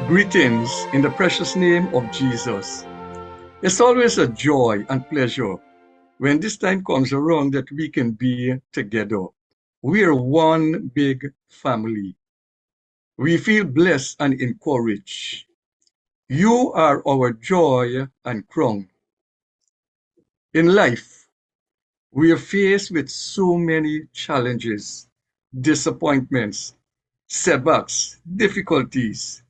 Greetings in the precious name of Jesus. It's always a joy and pleasure when this time comes around that we can be together. We are one big family. We feel blessed and encouraged. You are our joy and crown. In life, we are faced with so many challenges, disappointments, setbacks, difficulties.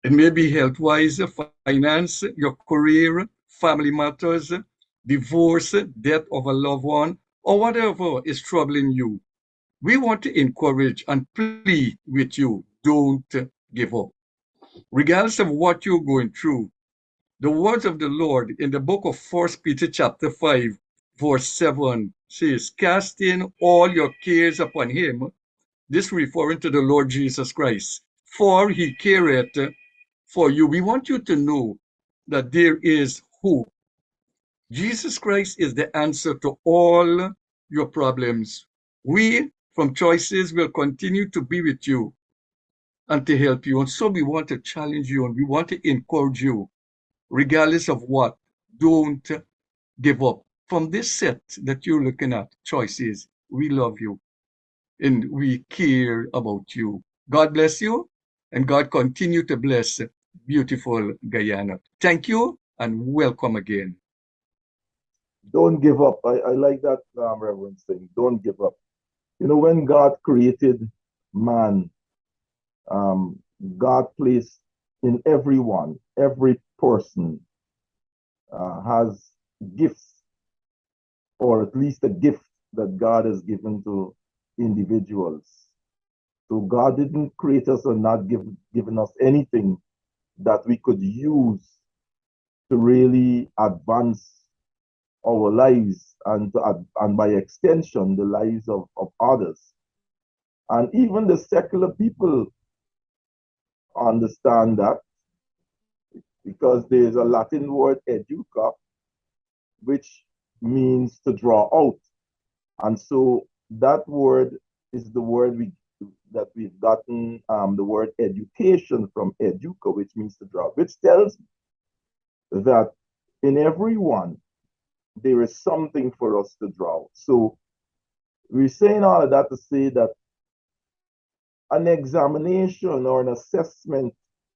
It may be health-wise, finance, your career, family matters, divorce, death of a loved one, or whatever is troubling you. We want to encourage and plead with you, don't give up. Regardless of what you're going through, the words of the Lord in the book of First Peter chapter 5, verse 7 says, cast in all your cares upon him. This referring to the Lord Jesus Christ. For he careth for you. We want you to know that there is hope. Jesus Christ is the answer to all your problems. We from Choices will continue to be with you and to help you. And so we want to challenge you and we want to encourage you, regardless of what. Don't give up. From this set that you're looking at, Choices, we love you and we care about you. God bless you and God continue to bless beautiful Guyana. Thank you and welcome again. Don't give up. I like that, Reverend saying, don't give up. You know, when God created man, um, God placed in everyone, every person has gifts, or at least a gift that God has given to individuals. So God didn't create us and not given us anything that we could use to really advance our lives and by extension the lives of others. And even the secular people understand that because there's a Latin word educa, which means to draw out. And so that word is the word that we've gotten the word education from educa, which means to draw, which tells that in everyone there is something for us to draw. So we're saying all of that to say that an examination or an assessment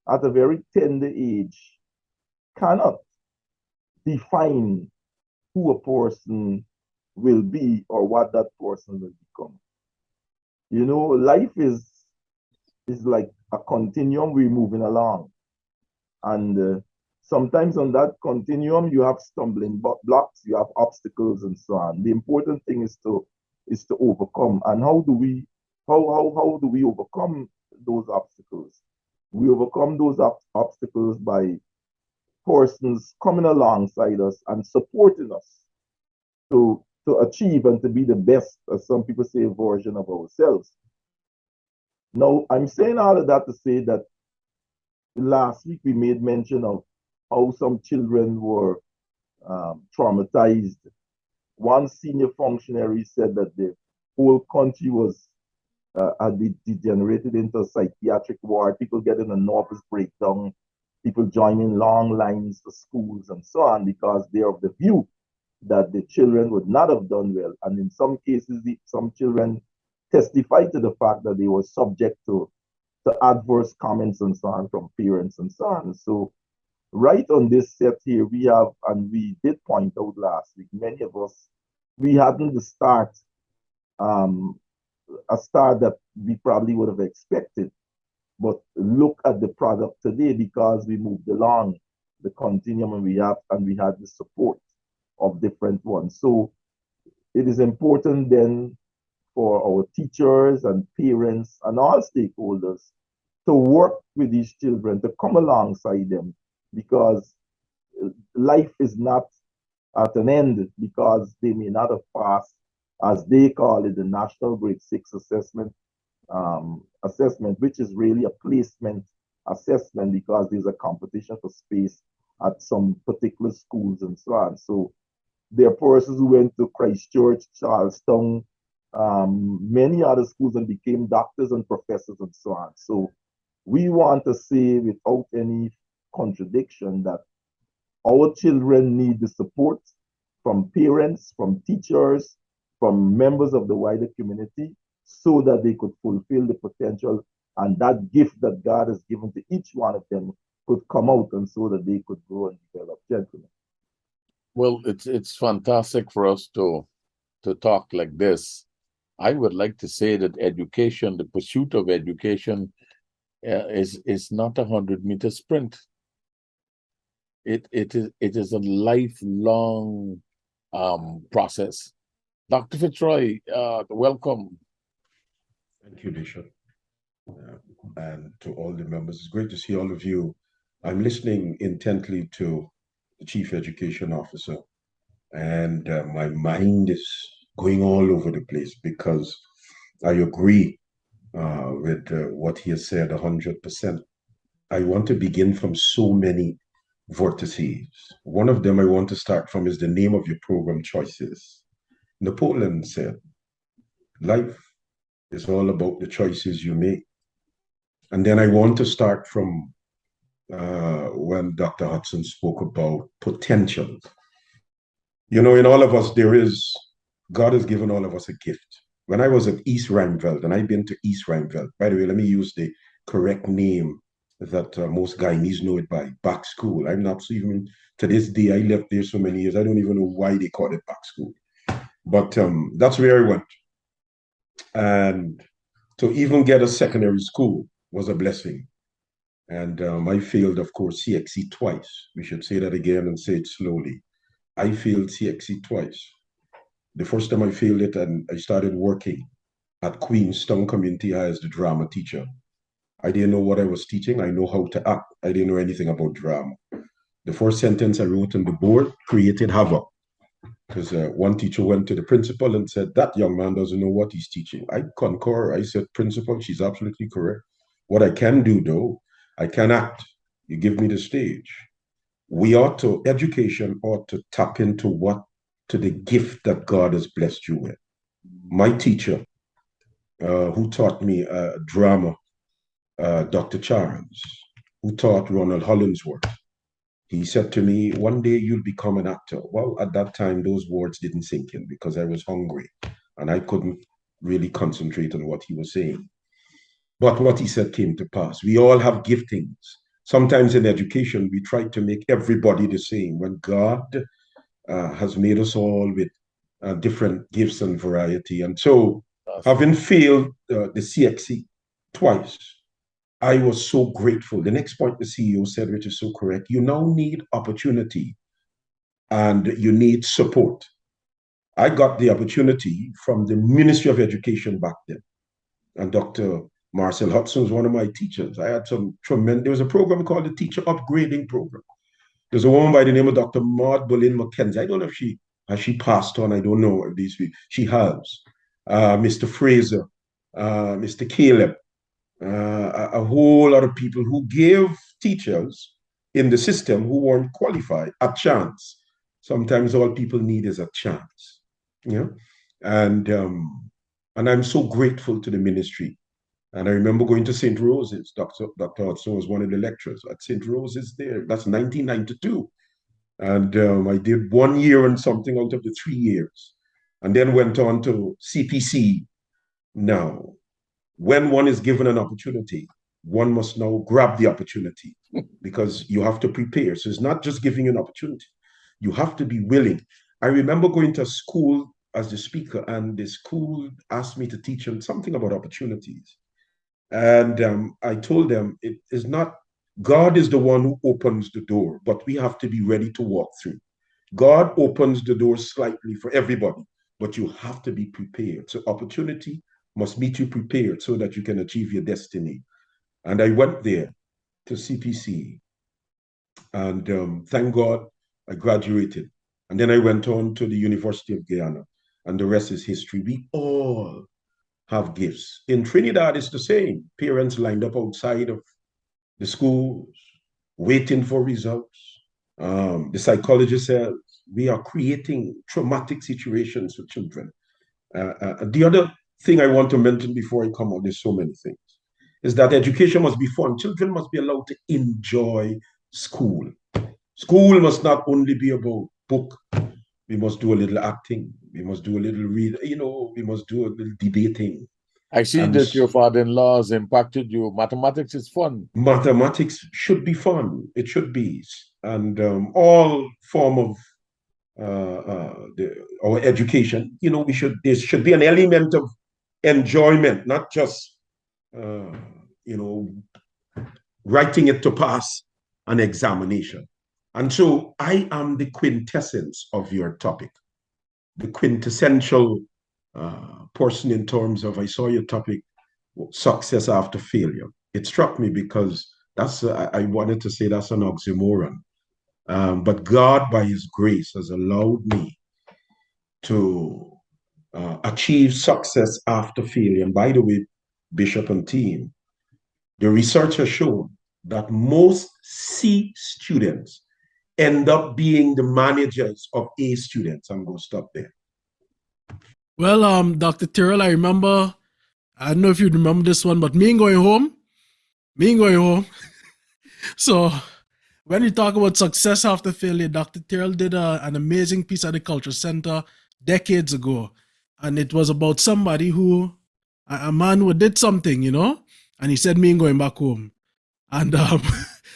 at a very tender age cannot define who a person will be or what that person will become. You know, life is like a continuum we're moving along. And sometimes on that continuum, you have stumbling blocks, you have obstacles and so on. The important thing is to overcome. And how do we overcome those obstacles? We overcome those obstacles by persons coming alongside us and supporting us to achieve and to be the best, as some people say, version of ourselves. Now, I'm saying all of that to say that last week we made mention of how some children were traumatized. One senior functionary said that the whole country was had degenerated into a psychiatric ward, people getting a nervous breakdown, people joining long lines for schools and so on because they're of the view that the children would not have done well. And in some cases, some children testified to the fact that they were subject to adverse comments and so on from parents and so on. So right on this set here, we have, and we did point out last week, many of us, we hadn't the start, a start that we probably would have expected. But look at the product today because we moved along the continuum and we had the support of different ones. So it is important then for our teachers and parents and all stakeholders to work with these children, to come alongside them, because life is not at an end because they may not have passed, as they call it, the National Grade 6 assessment, which is really a placement assessment because there's a competition for space at some particular schools and so on. So there are persons who went to Christchurch, Charlestown, many other schools and became doctors and professors and so on. So We want to say without any contradiction that our children need the support from parents, from teachers, from members of the wider community, so that they could fulfill the potential and that gift that God has given to each one of them could come out, and so that they could grow and develop. Gentlemen. Well, it's fantastic for us to talk like this. I would like to say that education, the pursuit of education, is not a 100-meter sprint. It is a lifelong process. Dr. Fitzroy, welcome. Thank you, Bishop, and to all the members. It's great to see all of you. I'm listening intently to the Chief Education Officer, and my mind is going all over the place because I agree with what he has said 100%. I want to begin from so many vortices. One of them I want to start from is the name of your program, Choices. Napoleon said, life is all about the choices you make. And then I want to start from when Dr. Hudson spoke about potential. You know, in all of us, God has given all of us a gift. When I was at East Rheinveld, and I've been to East Rheinveld, by the way, let me use the correct name that most Guyanese know it by, back school. I'm not even, to this day, I left there so many years, I don't even know why they call it back school. But that's where I went. And to even get a secondary school was a blessing. And I failed, of course, CXC twice. We should say that again and say it slowly. I failed CXC twice. The first time I failed it, and I started working at Queenstown Community High as the drama teacher. I didn't know what I was teaching. I know how to act. I didn't know anything about drama. The first sentence I wrote on the board created havoc, because one teacher went to the principal and said, that young man doesn't know what he's teaching. I concur. I said, principal, she's absolutely correct. What I can do, though, I can act. You give me the stage. Education ought to tap into the gift that God has blessed you with. My teacher, who taught me drama, Dr. Charles, who taught Ronald Hollingsworth, he said to me, one day you'll become an actor. Well, at that time, those words didn't sink in because I was hungry and I couldn't really concentrate on what he was saying. But what he said came to pass. We all have giftings. Sometimes in education, we try to make everybody the same when God has made us all with different gifts and variety. And so, having failed the CXC twice, I was so grateful. The next point the CEO said, which is so correct, you now need opportunity and you need support. I got the opportunity from the Ministry of Education back then. And Dr. Marcel Hudson was one of my teachers. I had some tremendous, there was a program called the Teacher Upgrading Program. There's a woman by the name of Dr. Maud Boleyn McKenzie. I don't know if she passed on. I don't know if these people. She has. Mr. Fraser, Mr. Caleb, a whole lot of people who gave teachers in the system who weren't qualified a chance. Sometimes all people need is a chance. Yeah, and I'm so grateful to the ministry. And I remember going to St. Rose's. Dr. Hudson was one of the lecturers at St. Rose's there. That's 1992. And I did 1 year and something out of the 3 years. And then went on to CPC. Now, when one is given an opportunity, one must now grab the opportunity because you have to prepare. So it's not just giving you an opportunity. You have to be willing. I remember going to school as the speaker, and the school asked me to teach them something about opportunities. And I told them, it is not, God is the one who opens the door, but we have to be ready to walk through. God opens the door slightly for everybody, but you have to be prepared. So opportunity must meet you prepared so that you can achieve your destiny. And I went there to CPC, and thank God I graduated. And then I went on to the University of Guyana, and the rest is history. We all have gifts. In Trinidad, it's the same. Parents lined up outside of the schools, waiting for results. The psychologist says we are creating traumatic situations for children. The other thing I want to mention before I come on, there's so many things, is that education must be fun. Children must be allowed to enjoy school. School must not only be about book. We must do a little acting. We must do a little read. We must do a little debating. I see And that your father-in-law has impacted you. Mathematics is fun. mathematics should be fun. It should be, and all form of our education. There should be an element of enjoyment, not just writing it to pass an examination. And so I am the quintessence of your topic, the quintessential person in terms of, I saw your topic, success after failure. It struck me because I wanted to say that's an oxymoron. But God, by His grace, has allowed me to achieve success after failure. And by the way, Bishop and team, the research has shown that most C students end up being the managers of A students. I'm going to stop there. Well, Dr. Tyrrell, I don't know if you remember this one, but me going home. So when we talk about success after failure, Dr. Tyrrell did an amazing piece at the Culture Center decades ago. And it was about somebody a man who did something, and he said, me going back home. And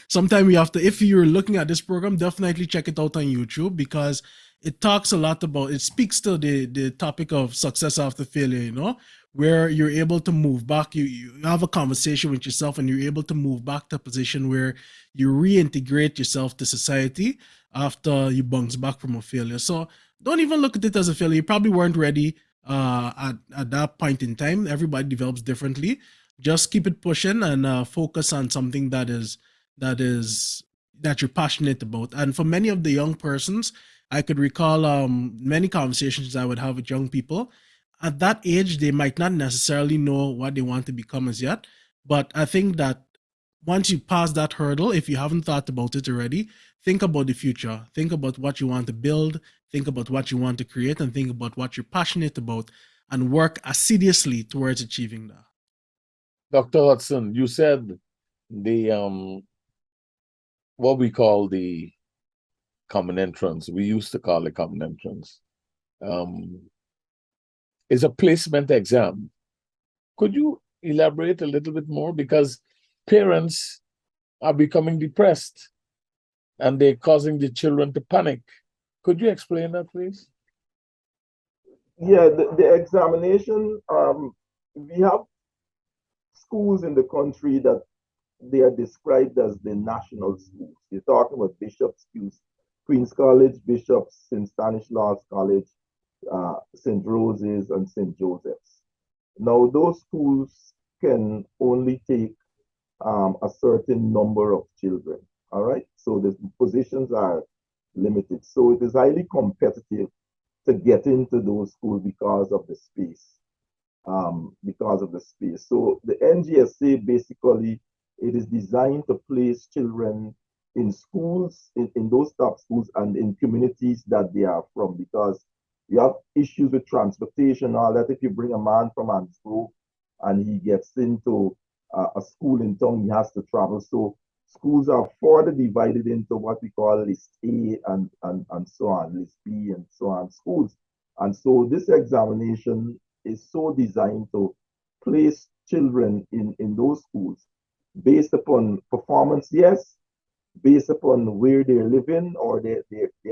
sometime we have to, if you're looking at this program, definitely check it out on YouTube, because it talks a lot about, it speaks to the topic of success after failure, where you're able to move back. You have a conversation with yourself and you're able to move back to a position where you reintegrate yourself to society after you bounce back from a failure. So don't even look at it as a failure. You probably weren't ready at that point in time. Everybody develops differently. Just keep it pushing and focus on something that you're passionate about. And for many of the young persons, I could recall many conversations I would have with young people. At that age, they might not necessarily know what they want to become as yet. But I think that once you pass that hurdle, if you haven't thought about it already, think about the future. Think about what you want to build. Think about what you want to create, and think about what you're passionate about, and work assiduously towards achieving that. Dr. Hudson, you said the what we call the common entrance, we used to call it common entrance, is a placement exam. Could you elaborate a little bit more? Because parents are becoming depressed and they're causing the children to panic. Could you explain that, please? Yeah, the examination, we have schools in the country that they are described as the national schools. You're talking about Bishop's schools, Queen's College, Bishop's, St. Stanislaus College, St. Rose's, and St. Joseph's. Now, those schools can only take a certain number of children, all right? So the positions are limited. So it is highly competitive to get into those schools because of the space. So the NGSA basically, it is designed to place children in schools, in those top schools, and in communities that they are from, because you have issues with transportation, all that. If you bring a man from Hansgrove and he gets into a school in town, he has to travel. So schools are further divided into what we call list A and so on, list B and so on schools. And so this examination is so designed to place children in those schools based upon performance, yes, based upon where they're living or their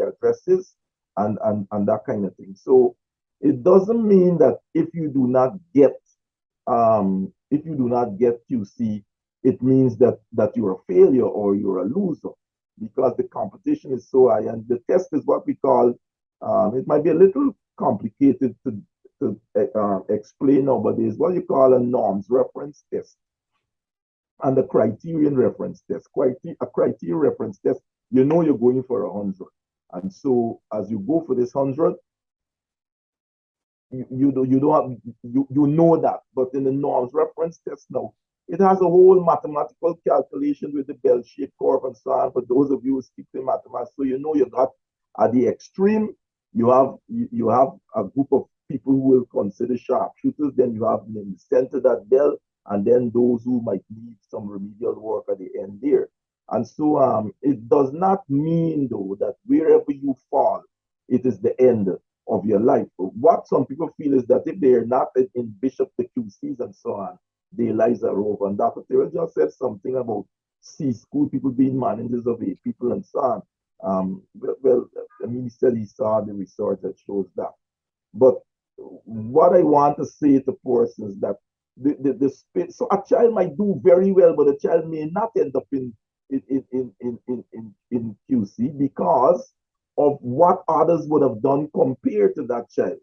addresses and that kind of thing. So it doesn't mean that if you do not get QC, it means that you're a failure or you're a loser, because the competition is so high. And the test is what we call, it might be a little complicated to explain now, but it's what you call a norms reference test and a criterion reference test. A criterion reference test, you're going for 100. And so as you go for this 100, you know that. But in the norms reference test now, it has a whole mathematical calculation with the bell-shaped curve and so on. For those of you who stick to mathematics, so you got at the extreme, you have a group of people who will consider sharpshooters. Then you have in the center that bell, and then those who might need some remedial work at the end there. And so it does not mean, though, that wherever you fall, it is the end of your life. What some people feel is that if they are not in Bishop the QCs and so on, their lives are over. And Dr. Terrell just said something about C school people being managers of a people and so on. I mean, he said he saw the research that shows that. But what I want to say to persons is that the space, so a child might do very well, but a child may not end up in QC because of what others would have done compared to that child.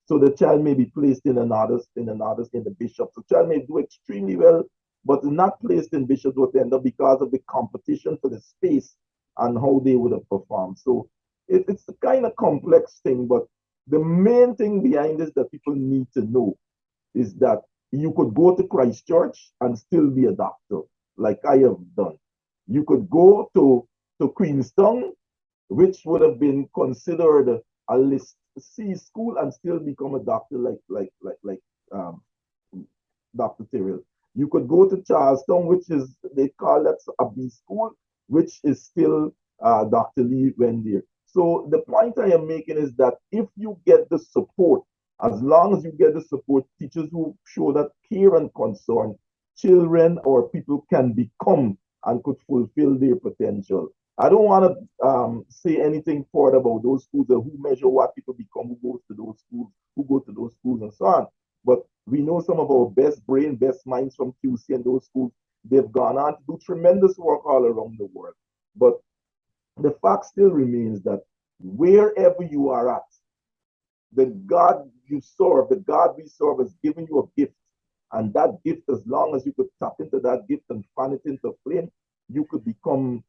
So the child may be placed in the bishop. So the child may do extremely well, but not placed in bishop would end up because of the competition for the space and how they would have performed. So it's a kind of complex thing, but the main thing behind this that people need to know is that you could go to Christ Church and still be a doctor, like I have done. You could go to Queenstown, which would have been considered a list C school, and still become a doctor like Dr. Terrell. You could go to Charlestown, which is, they call that a B school, which is still Dr. Lee went there. So the point I am making is that if you get the support, as long as you get the support, teachers who show that care and concern, children or people can become and could fulfill their potential. I don't want to say anything further about those schools or who measure what people become, who goes to those schools, and so on. But we know some of our best brain, best minds from QC and those schools, they've gone on to do tremendous work all around the world. But the fact still remains that wherever you are at, the God you serve, the God we serve has given you a gift. And that gift, as long as you could tap into that gift and fan it into flame, you could become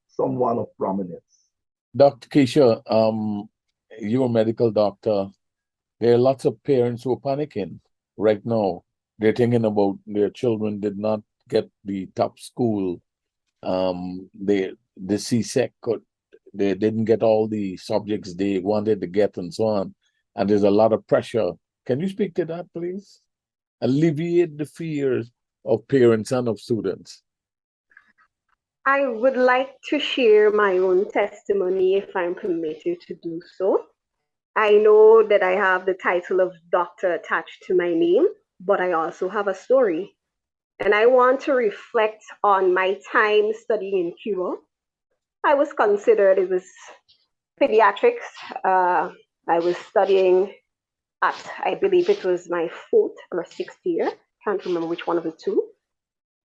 someone of prominence. Dr. Keisha, you're a medical doctor. There are lots of parents who are panicking right now. They're thinking about their children did not get the top school. The CSEC, they didn't get all the subjects they wanted to get and so on. And there's a lot of pressure. Can you speak to that, please? Alleviate the fears of parents and of students. I would like to share my own testimony if I'm permitted to do so. I know that I have the title of doctor attached to my name, but I also have a story. And I want to reflect on my time studying in Cuba. I was considered, it was pediatrics. I was studying at, I believe it was my 4th or 6th year. Can't remember which one of the two.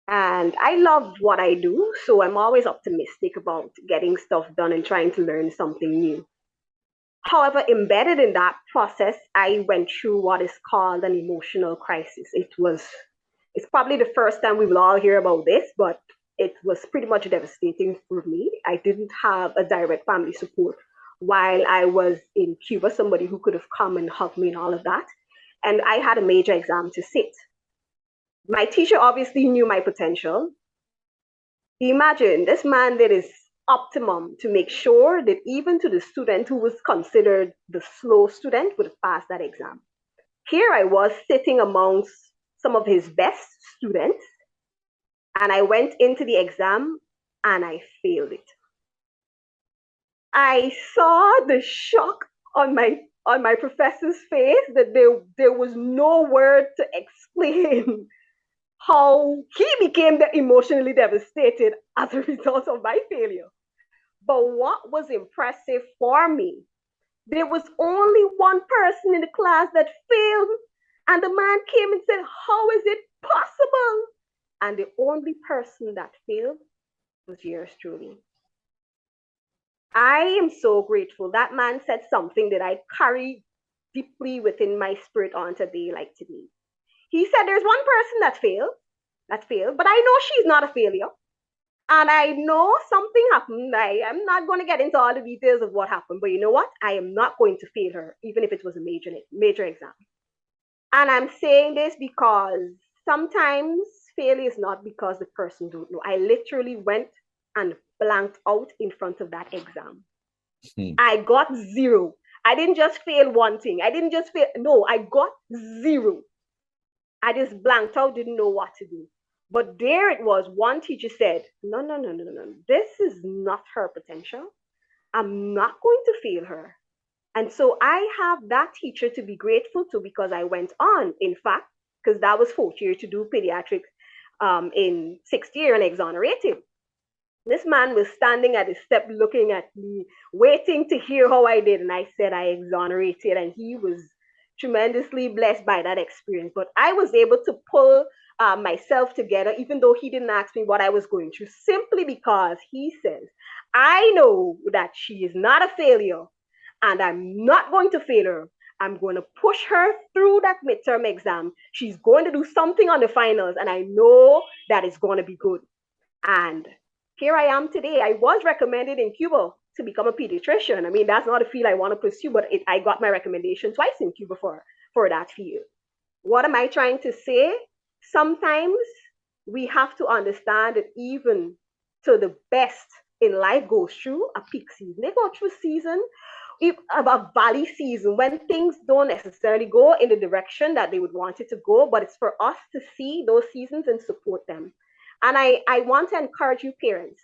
And I love what I do, so I'm always optimistic about getting stuff done and trying to learn something new. However, embedded in that process, I went through what is called an emotional crisis. It's probably the first time we will all hear about this, but it was pretty much devastating for me. I didn't have a direct family support while I was in Cuba, somebody who could have come and helped me and all of that. And I had a major exam to sit. My teacher obviously knew my potential. Imagine this man did his optimum to make sure that even to the student who was considered the slow student would have passed that exam. Here I was sitting amongst some of his best students, and I went into the exam and I failed it. I saw the shock on my professor's face that there was no word to explain how he became emotionally devastated as a result of my failure. But what was impressive for me, there was only one person in the class that failed, and the man came and said, "How is it possible?" And the only person that failed was yours truly. I am so grateful. That man said something that I carry deeply within my spirit on today, like today. He said, "There's one person that failed, but I know she's not a failure. And I know something happened. I'm not going to get into all the details of what happened, but you know what? I am not going to fail her, even if it was a major exam." And I'm saying this because sometimes failure is not because the person don't know. I literally went and blanked out in front of that exam. I got 0. I didn't just fail one thing. I didn't just fail. No, I got 0. I just blanked out, didn't know what to do. But there it was. One teacher said, no, no, no, no, no. This is not her potential. I'm not going to fail her. And so I have that teacher to be grateful to because I went on, in fact, because that was fourth year to do pediatrics in sixth year and exonerated. This man was standing at the step looking at me, waiting to hear how I did. And I said I exonerated, and he was tremendously blessed by that experience. But I was able to pull myself together, even though he didn't ask me what I was going through, simply because he says, I know that she is not a failure, and I'm not going to fail her. I'm going to push her through that midterm exam. She's going to do something on the finals, and I know that it's going to be good. And here I am today. I was recommended in Cuba to become a pediatrician. I mean, that's not a field I want to pursue, but I got my recommendation twice in Cuba for that field. What am I trying to say? Sometimes we have to understand that even to the best in life goes through a peak season. They go through a season, a valley season, when things don't necessarily go in the direction that they would want it to go, but it's for us to see those seasons and support them. And I want to encourage you, parents.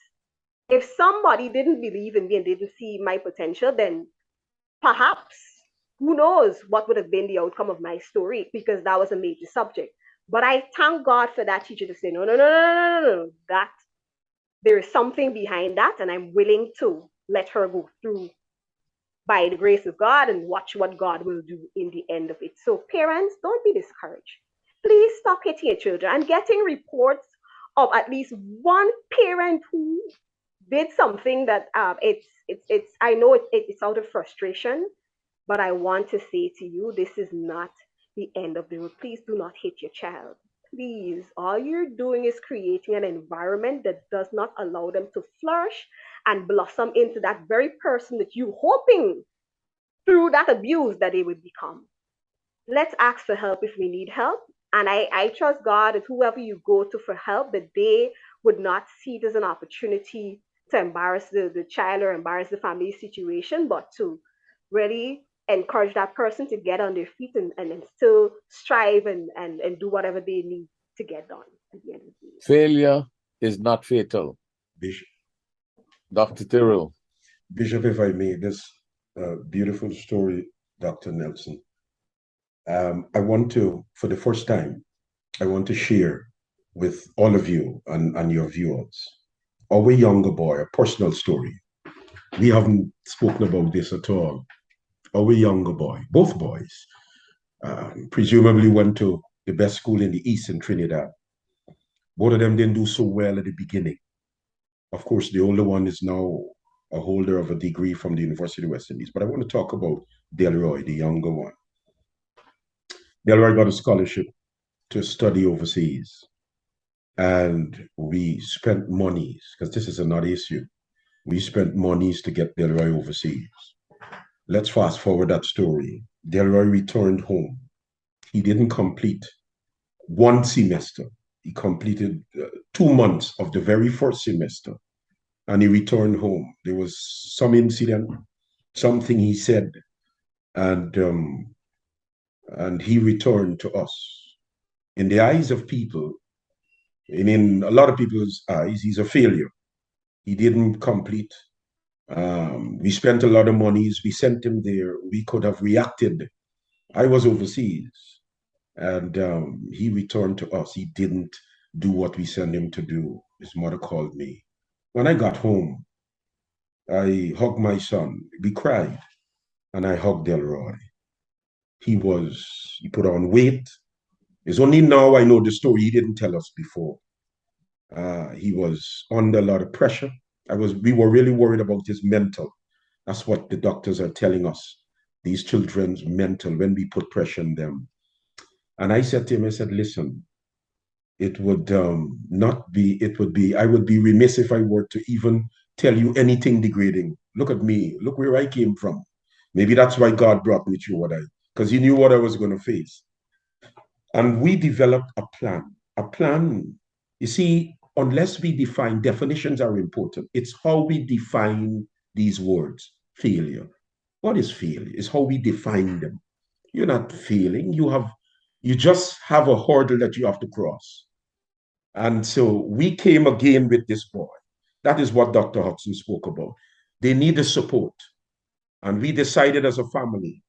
If somebody didn't believe in me and didn't see my potential, then perhaps, who knows what would have been the outcome of my story, because that was a major subject. But I thank God for that teacher to say, no, no, no, no, no, no, no, that there is something behind that, and I'm willing to let her go through by the grace of God and watch what God will do in the end of it. So parents, don't be discouraged. Please stop hitting your children. I'm getting reports of at least one parent who did something that it's I know it's out of frustration, but I want to say to you, this is not the end of the road. Please do not hit your child. Please, all you're doing is creating an environment that does not allow them to flourish and blossom into that very person that you're hoping through that abuse that they would become. Let's ask for help if we need help. And I trust God that whoever you go to for help, that they would not see it as an opportunity to embarrass the child or embarrass the family situation, but to really encourage that person to get on their feet and still strive and do whatever they need to get done at the end of the day. Failure is not fatal. Bishop, Dr. Tyrrell. Bishop, if I may, this beautiful story, Dr. Nelson. I want to, for the first time, I want to share with all of you and your viewers our younger boy, a personal story. We haven't spoken about this at all. Our younger boy, both boys, presumably went to the best school in the East in Trinidad. Both of them didn't do so well at the beginning. Of course, the older one is now a holder of a degree from the University of West Indies. But I want to talk about Delroy, the younger one. Delroy got a scholarship to study overseas. And we spent monies, because this is another issue. We spent monies to get Delroy overseas. Let's fast forward that story. Delroy returned home. He didn't complete one semester. He completed 2 months of the very first semester. And he returned home. There was some incident, something he said, and he returned to us. In the eyes of people, and in a lot of people's eyes, he's a failure. He didn't complete. We spent a lot of monies. We sent him there. We could have reacted. I was overseas, and he returned to us. He didn't do what we sent him to do. His mother called me. When I got home, I hugged my son. We cried, and I hugged Delroy. He put on weight. It's only now I know the story. He didn't tell us before. He was under a lot of pressure. We were really worried about his mental. That's what the doctors are telling us. These children's mental, when we put pressure on them. And I said to him, I said, listen, I would be remiss if I were to even tell you anything degrading. Look at me, look where I came from. Maybe that's why God brought me through because he knew what I was going to face. And we developed a plan. You see, unless we define, definitions are important. It's how we define these words. Failure. What is failure? It's how we define them. You're not failing. You have You just have a hurdle that you have to cross. And so we came again with this boy. That is what Dr. Hudson spoke about. They need the support. And we decided as a family,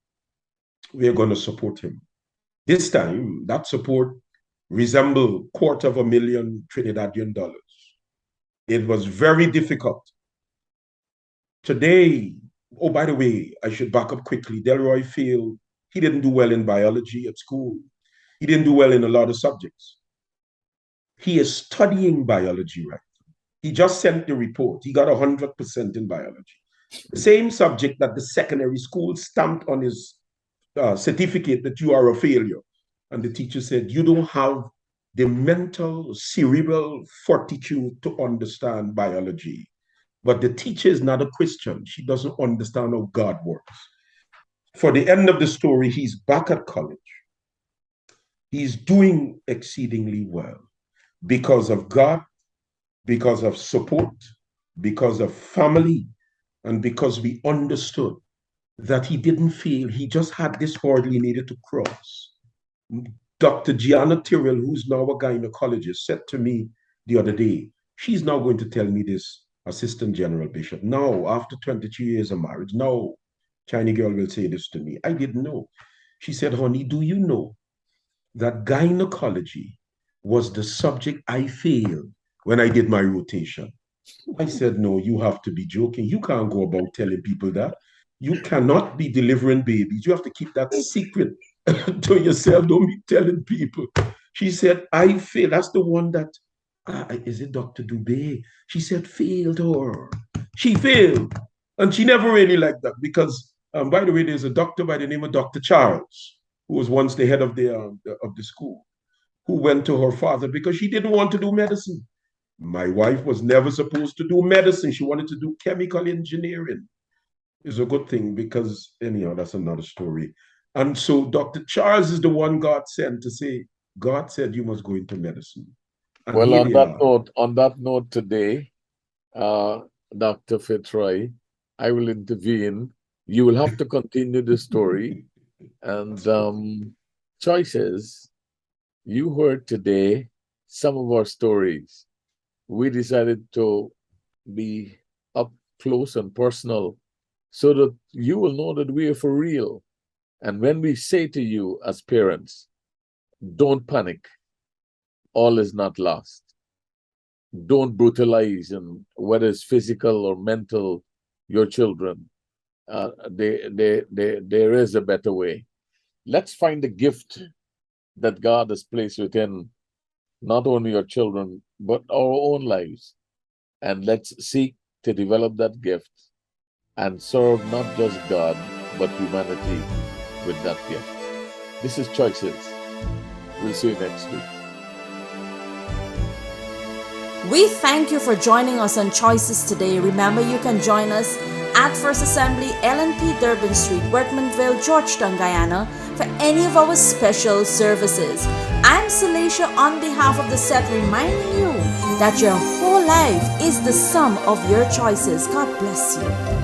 we're going to support him. This time, that support resembled $250,000 Trinidadian dollars. It was very difficult. Today, oh, by the way, I should back up quickly. Delroy failed. He didn't do well in biology at school. He didn't do well in a lot of subjects. He is studying biology right now. He just sent the report. He got 100% in biology. The same subject that the secondary school stamped on his certificate that you are a failure. And the teacher said, you don't have the mental, cerebral fortitude to understand biology. But the teacher is not a Christian. She doesn't understand how God works. For the end of the story, he's back at college. He's doing exceedingly well because of God, because of support, because of family, and because we understood that he didn't fail. He just had this hurdle he needed to cross. Dr. Gianna Tyrrell, who's now a gynecologist, said to me the other day, she's now going to tell me this, Assistant General Bishop. No, after 22 years of marriage, no, Chinese girl will say this to me. I didn't know. She said, honey, do you know that gynecology was the subject I failed when I did my rotation? I said, no, you have to be joking. You can't go about telling people that. You cannot be delivering babies. You have to keep that secret to yourself. Don't be telling people. She said, I failed. That's the one that, is it Dr. Dubé? She said, failed her. She failed. And she never really liked that because, by the way, there's a doctor by the name of Dr. Charles, who was once the head of the school, who went to her father because she didn't want to do medicine. My wife was never supposed to do medicine. She wanted to do chemical engineering. It's a good thing because, anyhow, that's another story. And so Dr. Charles is the one God sent to say, God said you must go into medicine. And well, on that note today, Dr. Fitzroy, I will intervene. You will have to continue the story. And choices, you heard today some of our stories. We decided to be up close and personal so that you will know that we are for real. And when we say to you as parents, don't panic, all is not lost. Don't brutalize, and whether it's physical or mental, your children. There is a better way. Let's find the gift that God has placed within not only your children, but our own lives. And let's seek to develop that gift and serve not just God, but humanity with that gift. This is Choices. We'll see you next week. We thank you for joining us on Choices today. Remember, you can join us at First Assembly, LNP Durban Street, Workmanville, Georgetown, Guyana, for any of our special services. I'm Celacia on behalf of the set, reminding you that your whole life is the sum of your choices. God bless you.